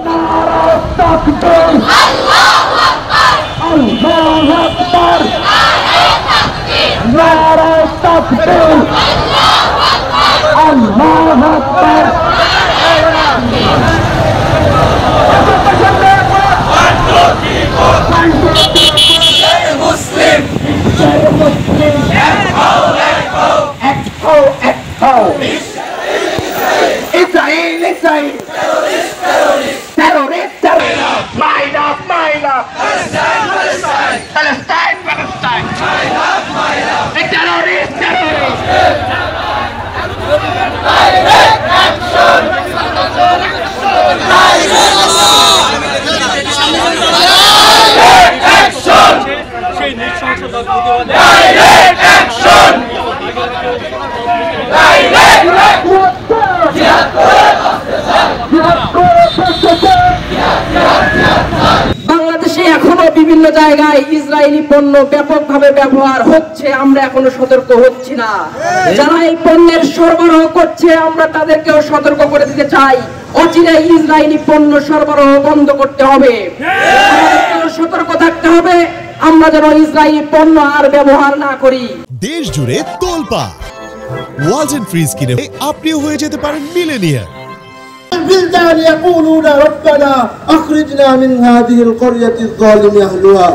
নারায়ে তাকবীর, আল্লাহু আকবার, আল্লাহু আকবার, নারায়ে তাকবীর, আল্লাহু আকবার, আল্লাহু আকবার। মুসলিম মুসলিম এক হও এক হও। Israel Israel terrorist terrorist mine up Palestine Palestine terrorist terrorist direct action সেই নৃশংসতার প্রতিবাদে direct action বাংলাদেশে এখনো বিভিন্ন জায়গায় ইসরায়েলি পণ্য ব্যাপকভাবে ব্যবহার হচ্ছে, আমরা এখনো সতর্ক হচ্ছি না। যারা এই পণ্যের সরবরাহ করছে আমরা তাদেরকেও সতর্ক করে দিতে চাই, অচিরেই ইসরায়েলি পণ্য সরবরাহ বন্ধ করতে হবে, সতর্ক থাকতে হবে, আমরা যেন ইসরায়েলি পণ্য আর ব্যবহার না করি। দেশ জুড়ে তোলপাড় ওয়ালটন ফ্রিজ কিনে আপনিও হয়ে যেতে পারেন মিলেনিয়ার। البلدان يقولون ربنا أخرجنا من هذه القرية الظالم أهلها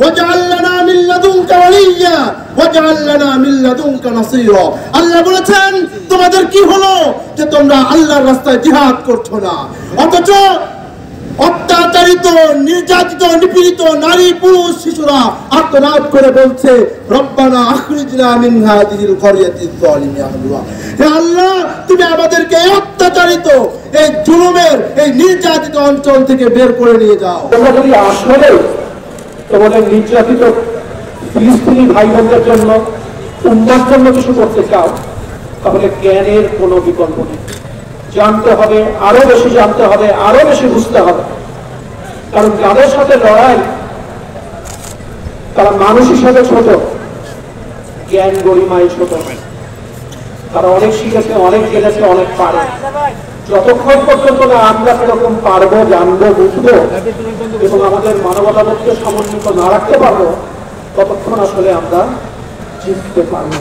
واجعل لنا من لدنك وليا واجعل لنا من لدنك نصيرا। আল্লাহ বলেছেন তোমাদের কি হলো যে তোমরা আল্লাহর রাস্তায় জিহাদ করছো না, অথচ অত্যাচারিত নির্যাতিত নিপীড়িত নারী পুরুষ শিশুরা আর্তনাদ করে বলছে রব্বানা আখরিজনা মিন হাযিহিল ক্বরিয়াতিজ যালিমি আহলুহা। হে আল্লাহ তুমি আমাদেরকে অত্যাচারিত এই জুলুমের এই নির্যাতিত অঞ্চল থেকে বের করে নিয়ে যাও। তোমরা যদি আসলে তোমাদের নির্যাতিত ফিলিস্তিনি ভাই বোনদের জন্য উম্মার জন্য কিছু করতে চাও তাহলে জ্ঞানের কোনো বিকল্প নেই। জানতে হবে, আরো বেশি জানতে হবে, আরো বেশি বুঝতে হবে, কারণ যাদের সাথে লড়াই তারা মানুষ হিসাবে ছোট, জ্ঞান গরিমায় ছোট, তারা অনেক শিখেছে, অনেক জেনেছে, অনেক পারে। যতক্ষণ পর্যন্ত না আমরা সেরকম পারবো, জানবো, বুঝবো এবং আমাদের মানবতাবোধকে সমন্বিত না রাখতে পারবো ততক্ষণ আসলে আমরা জিততে পারবো।